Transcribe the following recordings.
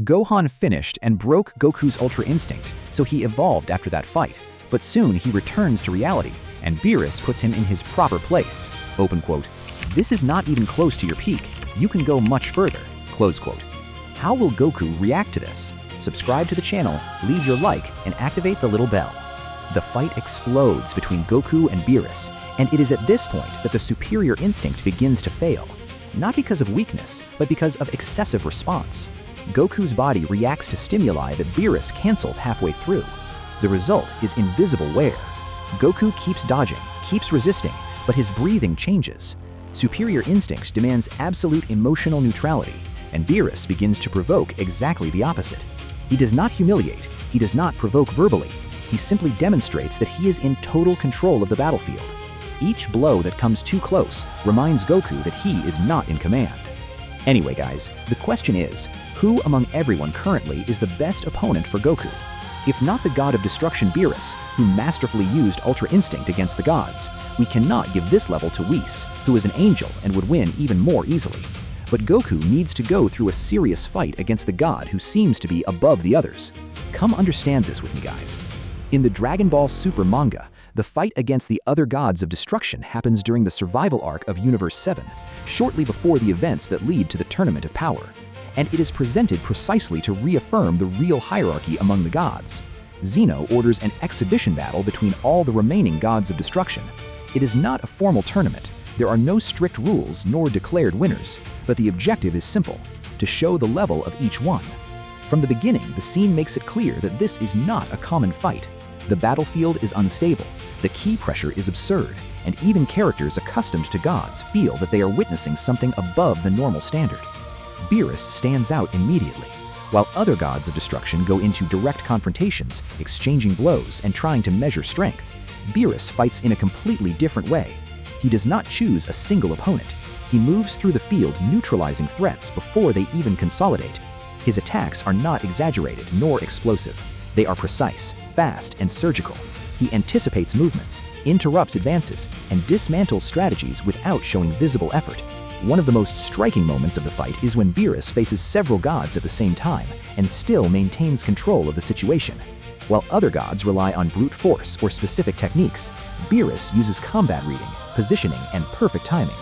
Gohan finished and broke Goku's Ultra Instinct, so he evolved after that fight. But soon he returns to reality, and Beerus puts him in his proper place. Open quote, "This is not even close to your peak. You can go much further." Close quote. How will Goku react to this? Subscribe to the channel, leave your like, and activate the little bell. The fight explodes between Goku and Beerus, and it is at this point that the superior instinct begins to fail. Not because of weakness, but because of excessive response. Goku's body reacts to stimuli that Beerus cancels halfway through. The result is invisible wear. Goku keeps dodging, keeps resisting, but his breathing changes. Superior instinct demands absolute emotional neutrality, and Beerus begins to provoke exactly the opposite. He does not humiliate, he does not provoke verbally, he simply demonstrates that he is in total control of the battlefield. Each blow that comes too close reminds Goku that he is not in command. Anyway guys, the question is, who among everyone currently is the best opponent for Goku? If not the god of destruction Beerus, who masterfully used Ultra Instinct against the gods, we cannot give this level to Whis, who is an angel and would win even more easily. But Goku needs to go through a serious fight against the god who seems to be above the others. Come understand this with me guys. In the Dragon Ball Super manga, the fight against the other gods of destruction happens during the survival arc of Universe 7, shortly before the events that lead to the Tournament of Power. And it is presented precisely to reaffirm the real hierarchy among the gods. Zeno orders an exhibition battle between all the remaining gods of destruction. It is not a formal tournament. There are no strict rules nor declared winners, but the objective is simple: to show the level of each one. From the beginning, the scene makes it clear that this is not a common fight. The battlefield is unstable, the ki pressure is absurd, and even characters accustomed to gods feel that they are witnessing something above the normal standard. Beerus stands out immediately. While other gods of destruction go into direct confrontations, exchanging blows and trying to measure strength, Beerus fights in a completely different way. He does not choose a single opponent. He moves through the field neutralizing threats before they even consolidate. His attacks are not exaggerated nor explosive. They are precise, fast, and surgical. He anticipates movements, interrupts advances, and dismantles strategies without showing visible effort. One of the most striking moments of the fight is when Beerus faces several gods at the same time and still maintains control of the situation. While other gods rely on brute force or specific techniques, Beerus uses combat reading, positioning, and perfect timing.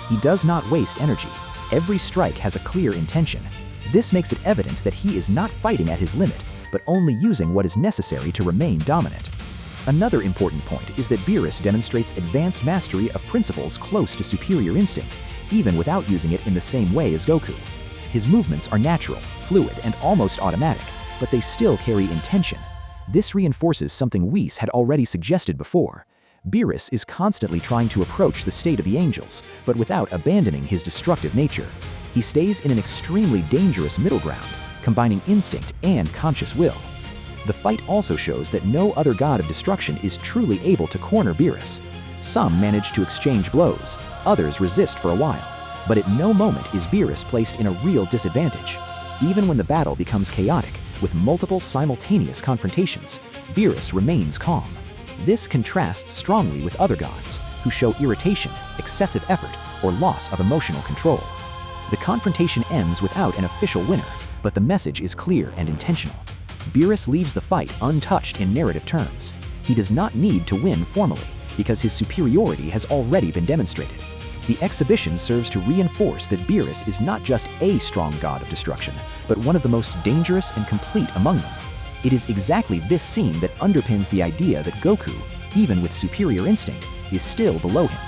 He does not waste energy. Every strike has a clear intention. This makes it evident that he is not fighting at his limit, but only using what is necessary to remain dominant. Another important point is that Beerus demonstrates advanced mastery of principles close to superior instinct, even without using it in the same way as Goku. His movements are natural, fluid, and almost automatic, but they still carry intention. This reinforces something Whis had already suggested before. Beerus is constantly trying to approach the state of the angels, but without abandoning his destructive nature. He stays in an extremely dangerous middle ground, combining instinct and conscious will. The fight also shows that no other god of destruction is truly able to corner Beerus. Some manage to exchange blows, others resist for a while, but at no moment is Beerus placed in a real disadvantage. Even when the battle becomes chaotic, with multiple simultaneous confrontations, Beerus remains calm. This contrasts strongly with other gods, who show irritation, excessive effort, or loss of emotional control. The confrontation ends without an official winner, but the message is clear and intentional. Beerus leaves the fight untouched in narrative terms. He does not need to win formally, because his superiority has already been demonstrated. The exhibition serves to reinforce that Beerus is not just a strong god of destruction, but one of the most dangerous and complete among them. It is exactly this scene that underpins the idea that Goku, even with superior instinct, is still below him.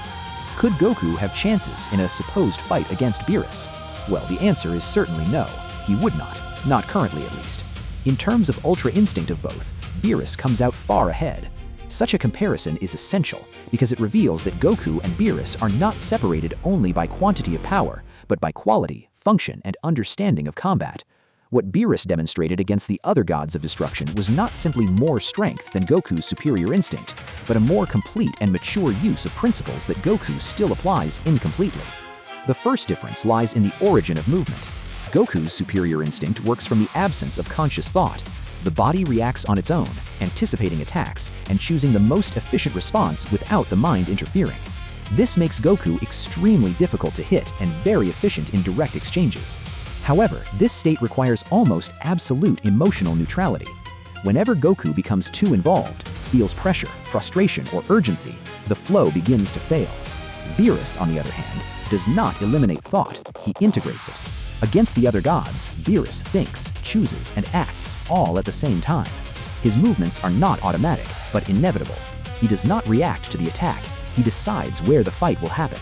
Could Goku have chances in a supposed fight against Beerus? Well, the answer is certainly no. He would not currently at least. In terms of ultra instinct of both, Beerus comes out far ahead. Such a comparison is essential because it reveals that Goku and Beerus are not separated only by quantity of power, but by quality, function, and understanding of combat. What Beerus demonstrated against the other gods of destruction was not simply more strength than Goku's superior instinct, but a more complete and mature use of principles that Goku still applies incompletely. The first difference lies in the origin of movement. Goku's superior instinct works from the absence of conscious thought. The body reacts on its own, anticipating attacks and choosing the most efficient response without the mind interfering. This makes Goku extremely difficult to hit and very efficient in direct exchanges. However, this state requires almost absolute emotional neutrality. Whenever Goku becomes too involved, feels pressure, frustration, or urgency, the flow begins to fail. Beerus, on the other hand, does not eliminate thought, he integrates it. Against the other gods, Beerus thinks, chooses, and acts all at the same time. His movements are not automatic, but inevitable. He does not react to the attack, he decides where the fight will happen.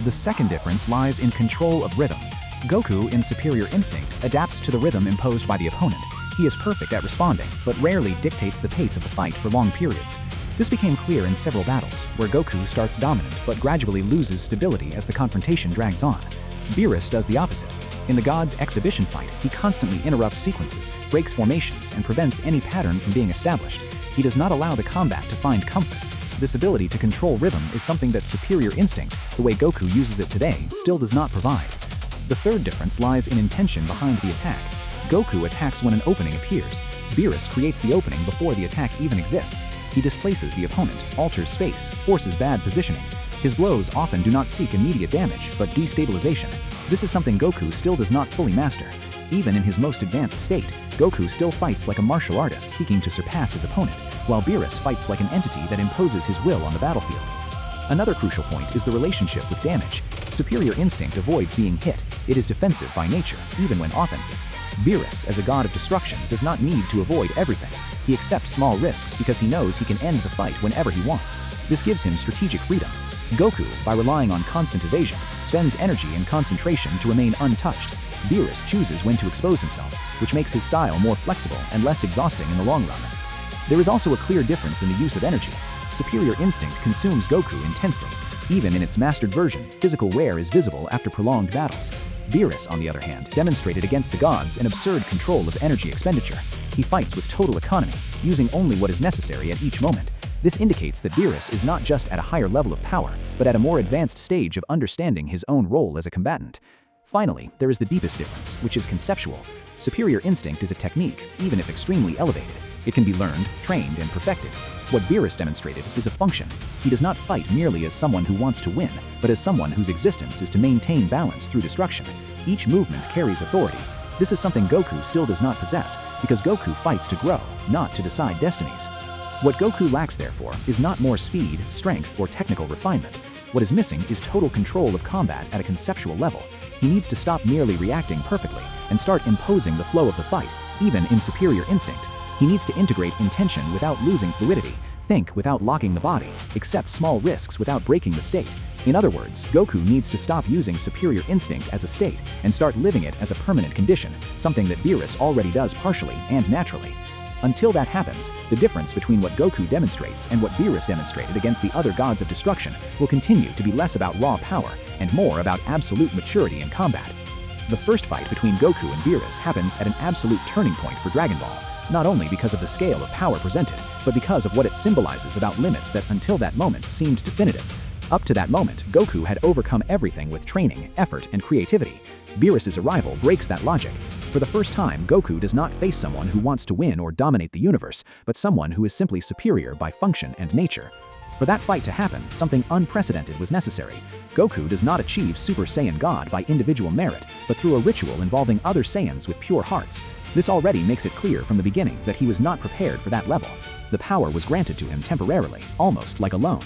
The second difference lies in control of rhythm. Goku, in superior instinct, adapts to the rhythm imposed by the opponent. He is perfect at responding, but rarely dictates the pace of the fight for long periods. This became clear in several battles, where Goku starts dominant but gradually loses stability as the confrontation drags on. Beerus does the opposite. In the God's exhibition fight, he constantly interrupts sequences, breaks formations, and prevents any pattern from being established. He does not allow the combat to find comfort. This ability to control rhythm is something that superior instinct, the way Goku uses it today, still does not provide. The third difference lies in intention behind the attack. Goku attacks when an opening appears. Beerus creates the opening before the attack even exists. He displaces the opponent, alters space, forces bad positioning. His blows often do not seek immediate damage, but destabilization. This is something Goku still does not fully master. Even in his most advanced state, Goku still fights like a martial artist seeking to surpass his opponent, while Beerus fights like an entity that imposes his will on the battlefield. Another crucial point is the relationship with damage. Superior instinct avoids being hit. It is defensive by nature, even when offensive. Beerus, as a god of destruction, does not need to avoid everything. He accepts small risks because he knows he can end the fight whenever he wants. This gives him strategic freedom. Goku, by relying on constant evasion, spends energy and concentration to remain untouched. Beerus chooses when to expose himself, which makes his style more flexible and less exhausting in the long run. There is also a clear difference in the use of energy. Superior instinct consumes Goku intensely. Even in its mastered version, physical wear is visible after prolonged battles. Beerus, on the other hand, demonstrated against the gods an absurd control of energy expenditure. He fights with total economy, using only what is necessary at each moment. This indicates that Beerus is not just at a higher level of power, but at a more advanced stage of understanding his own role as a combatant. Finally, there is the deepest difference, which is conceptual. Superior instinct is a technique, even if extremely elevated. It can be learned, trained, and perfected. What Beerus demonstrated is a function. He does not fight merely as someone who wants to win, but as someone whose existence is to maintain balance through destruction. Each movement carries authority. This is something Goku still does not possess, because Goku fights to grow, not to decide destinies. What Goku lacks, therefore, is not more speed, strength, or technical refinement. What is missing is total control of combat at a conceptual level. He needs to stop merely reacting perfectly and start imposing the flow of the fight, even in superior instinct. He needs to integrate intention without losing fluidity, think without locking the body, accept small risks without breaking the state. In other words, Goku needs to stop using superior instinct as a state and start living it as a permanent condition, something that Beerus already does partially and naturally. Until that happens, the difference between what Goku demonstrates and what Beerus demonstrated against the other gods of destruction will continue to be less about raw power and more about absolute maturity in combat. The first fight between Goku and Beerus happens at an absolute turning point for Dragon Ball, not only because of the scale of power presented, but because of what it symbolizes about limits that until that moment seemed definitive. Up to that moment, Goku had overcome everything with training, effort, and creativity. Beerus' arrival breaks that logic. For the first time, Goku does not face someone who wants to win or dominate the universe, but someone who is simply superior by function and nature. For that fight to happen, something unprecedented was necessary. Goku does not achieve Super Saiyan God by individual merit, but through a ritual involving other Saiyans with pure hearts. This already makes it clear from the beginning that he was not prepared for that level. The power was granted to him temporarily, almost like a loan.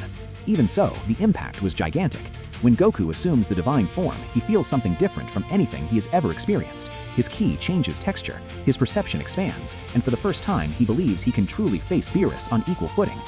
Even so, the impact was gigantic. When Goku assumes the divine form, he feels something different from anything he has ever experienced. His ki changes texture, his perception expands, and for the first time he believes he can truly face Beerus on equal footing.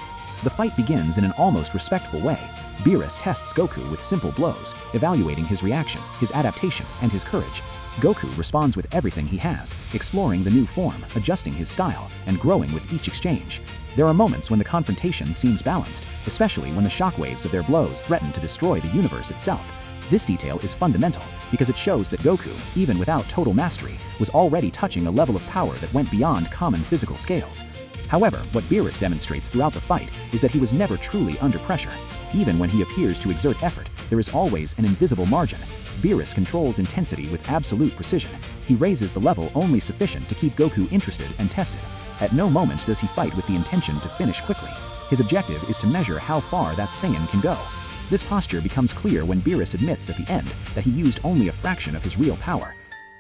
The fight begins in an almost respectful way. Beerus tests Goku with simple blows, evaluating his reaction, his adaptation, and his courage. Goku responds with everything he has, exploring the new form, adjusting his style, and growing with each exchange. There are moments when the confrontation seems balanced, especially when the shockwaves of their blows threaten to destroy the universe itself. This detail is fundamental because it shows that Goku, even without total mastery, was already touching a level of power that went beyond common physical scales. However, what Beerus demonstrates throughout the fight is that he was never truly under pressure. Even when he appears to exert effort, there is always an invisible margin. Beerus controls intensity with absolute precision. He raises the level only sufficient to keep Goku interested and tested. At no moment does he fight with the intention to finish quickly. His objective is to measure how far that Saiyan can go. This posture becomes clear when Beerus admits at the end that he used only a fraction of his real power.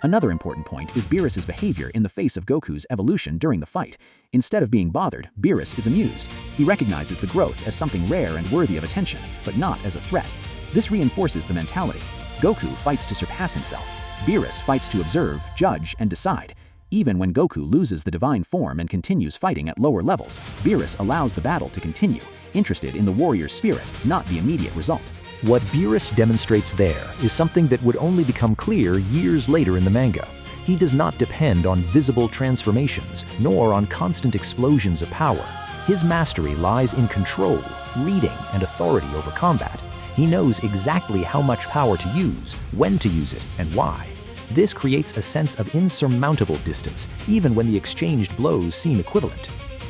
Another important point is Beerus' behavior in the face of Goku's evolution during the fight. Instead of being bothered, Beerus is amused. He recognizes the growth as something rare and worthy of attention, but not as a threat. This reinforces the mentality. Goku fights to surpass himself. Beerus fights to observe, judge, and decide. Even when Goku loses the divine form and continues fighting at lower levels, Beerus allows the battle to continue, interested in the warrior's spirit, not the immediate result. What Beerus demonstrates there is something that would only become clear years later in the manga. He does not depend on visible transformations, nor on constant explosions of power. His mastery lies in control, reading, and authority over combat. He knows exactly how much power to use, when to use it, and why. This creates a sense of insurmountable distance, even when the exchanged blows seem equivalent.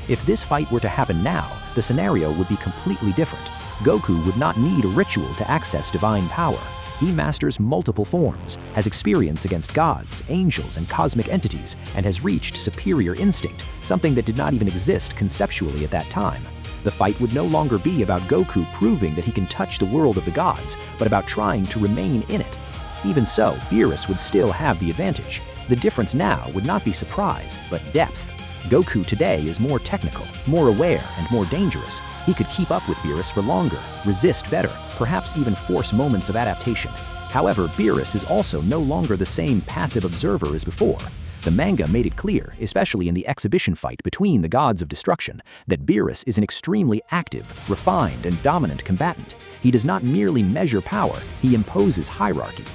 If this fight were to happen now, the scenario would be completely different. Goku would not need a ritual to access divine power. He masters multiple forms, has experience against gods, angels, and cosmic entities, and has reached superior instinct, something that did not even exist conceptually at that time. The fight would no longer be about Goku proving that he can touch the world of the gods, but about trying to remain in it. Even so, Beerus would still have the advantage. The difference now would not be surprise, but depth. Goku today is more technical, more aware, and more dangerous. He could keep up with Beerus for longer, resist better, perhaps even force moments of adaptation. However, Beerus is also no longer the same passive observer as before. The manga made it clear, especially in the exhibition fight between the gods of destruction, that Beerus is an extremely active, refined, and dominant combatant. He does not merely measure power, he imposes hierarchy.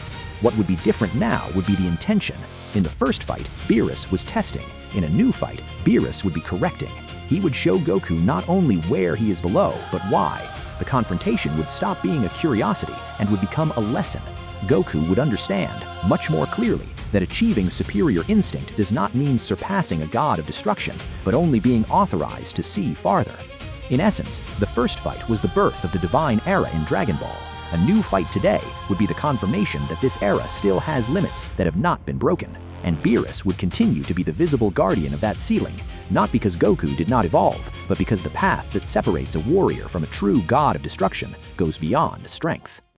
What would be different now would be the intention. In the first fight, Beerus was testing. In a new fight, Beerus would be correcting. He would show Goku not only where he is below, but why. The confrontation would stop being a curiosity and would become a lesson. Goku would understand, much more clearly, that achieving superior instinct does not mean surpassing a god of destruction, but only being authorized to see farther. In essence, the first fight was the birth of the divine era in Dragon Ball. A new fight today would be the confirmation that this era still has limits that have not been broken, and Beerus would continue to be the visible guardian of that ceiling, not because Goku did not evolve, but because the path that separates a warrior from a true god of destruction goes beyond strength.